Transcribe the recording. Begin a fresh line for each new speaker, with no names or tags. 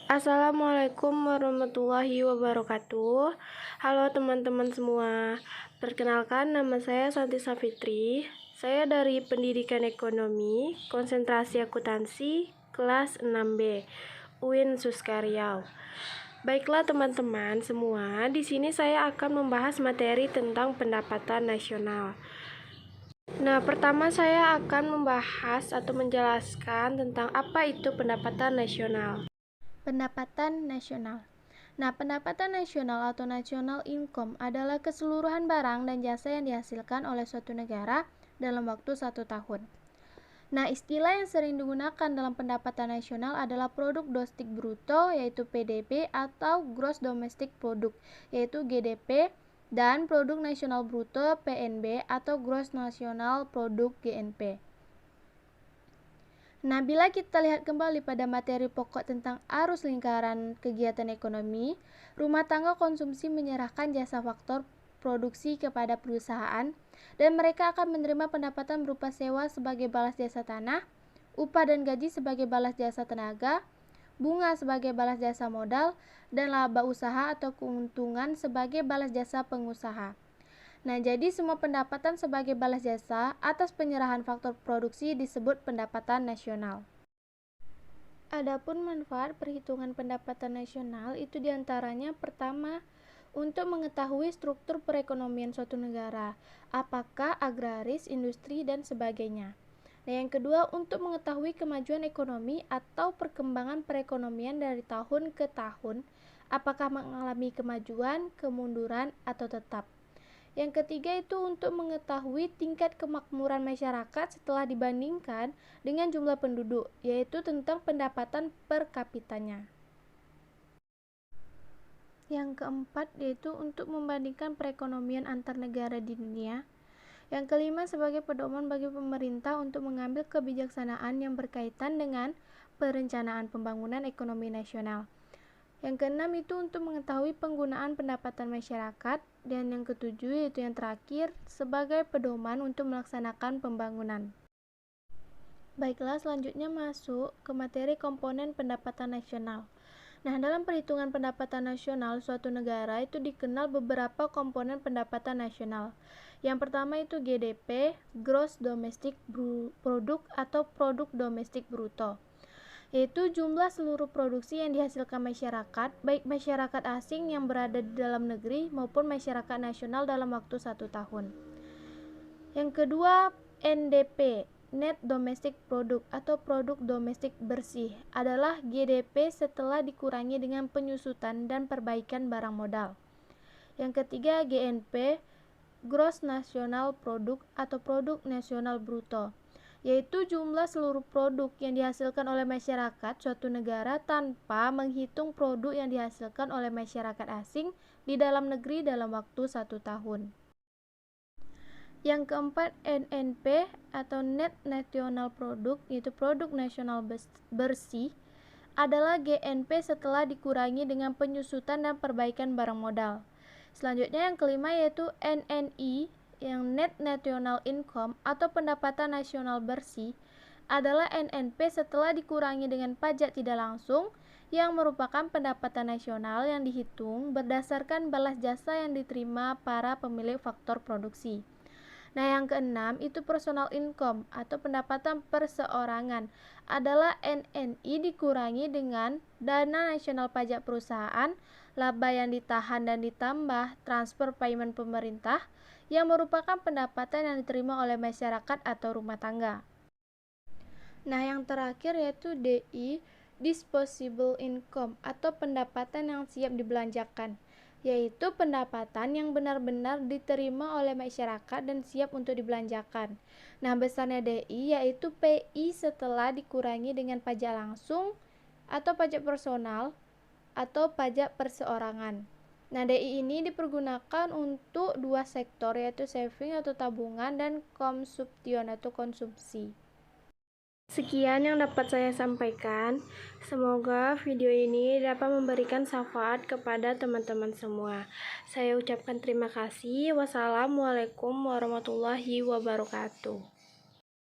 Assalamualaikum warahmatullahi wabarakatuh. Halo teman-teman semua. Perkenalkan, nama saya Santi Safitri. Saya dari Pendidikan Ekonomi, Konsentrasi Akuntansi, kelas 6B, UIN Suska Riau. Baiklah teman-teman semua, di sini saya akan membahas materi tentang pendapatan nasional. Nah, pertama saya akan membahas atau menjelaskan tentang apa itu pendapatan nasional.
Pendapatan nasional. Nah, pendapatan nasional atau national income adalah keseluruhan barang dan jasa yang dihasilkan oleh suatu negara dalam waktu 1 tahun. Nah, istilah yang sering digunakan dalam pendapatan nasional adalah produk domestik bruto, yaitu PDB, atau gross domestic product, yaitu GDP, dan produk nasional bruto, PNB, atau gross national product, GNP. Nah, bila kita lihat kembali pada materi pokok tentang arus lingkaran kegiatan ekonomi, rumah tangga konsumsi menyerahkan jasa faktor produksi kepada perusahaan, dan mereka akan menerima pendapatan berupa sewa sebagai balas jasa tanah, upah dan gaji sebagai balas jasa tenaga, bunga sebagai balas jasa modal, dan laba usaha atau keuntungan sebagai balas jasa pengusaha. Nah, jadi semua pendapatan sebagai balas jasa atas penyerahan faktor produksi disebut pendapatan nasional. Adapun manfaat perhitungan pendapatan nasional itu diantaranya pertama, untuk mengetahui struktur perekonomian suatu negara, apakah agraris, industri, dan sebagainya. Nah, yang kedua, untuk mengetahui kemajuan ekonomi atau perkembangan perekonomian dari tahun ke tahun, apakah mengalami kemajuan, kemunduran, atau tetap. Yang ketiga itu untuk mengetahui tingkat kemakmuran masyarakat setelah dibandingkan dengan jumlah penduduk, yaitu tentang pendapatan per kapitanya. Yang keempat yaitu untuk membandingkan perekonomian antar negara di dunia. Yang kelima sebagai pedoman bagi pemerintah untuk mengambil kebijaksanaan yang berkaitan dengan perencanaan pembangunan ekonomi nasional. Yang keenam itu untuk mengetahui penggunaan pendapatan masyarakat, dan yang ketujuh yaitu yang terakhir sebagai pedoman untuk melaksanakan pembangunan. Baiklah, selanjutnya masuk ke materi komponen pendapatan nasional. Nah, dalam perhitungan pendapatan nasional suatu negara itu dikenal beberapa komponen pendapatan nasional. Yang pertama itu GDP, Gross Domestic Product atau Produk Domestik Bruto, yaitu jumlah seluruh produksi yang dihasilkan masyarakat, baik masyarakat asing yang berada di dalam negeri maupun masyarakat nasional dalam waktu 1 tahun. Yang kedua, NDP, Net Domestic Product atau Produk Domestik Bersih, adalah GDP setelah dikurangi dengan penyusutan dan perbaikan barang modal. Yang ketiga, GNP, Gross National Product atau Produk Nasional Bruto, yaitu jumlah seluruh produk yang dihasilkan oleh masyarakat suatu negara tanpa menghitung produk yang dihasilkan oleh masyarakat asing di dalam negeri dalam waktu 1 tahun. Yang keempat, NNP atau Net National Product, yaitu Produk Nasional Bersih, adalah GNP setelah dikurangi dengan penyusutan dan perbaikan barang modal. Selanjutnya yang kelima yaitu NNI, yang Net National Income atau pendapatan nasional bersih, adalah NNP setelah dikurangi dengan pajak tidak langsung, yang merupakan pendapatan nasional yang dihitung berdasarkan balas jasa yang diterima para pemilik faktor produksi. Nah, yang keenam itu personal income atau pendapatan perseorangan, adalah NNI dikurangi dengan dana nasional pajak perusahaan, laba yang ditahan dan ditambah transfer payment pemerintah, yang merupakan pendapatan yang diterima oleh masyarakat atau rumah tangga. Nah, yang terakhir yaitu DI, disposable income atau pendapatan yang siap dibelanjakan, yaitu pendapatan yang benar-benar diterima oleh masyarakat dan siap untuk dibelanjakan. Nah, besarnya DI yaitu PI setelah dikurangi dengan pajak langsung atau pajak personal atau pajak perseorangan. Nah, DI ini dipergunakan untuk dua sektor, yaitu saving atau tabungan dan consumption atau konsumsi.
Sekian yang dapat saya sampaikan. Semoga video ini dapat memberikan syafaat kepada teman-teman semua. Saya ucapkan terima kasih. Wassalamualaikum warahmatullahi wabarakatuh.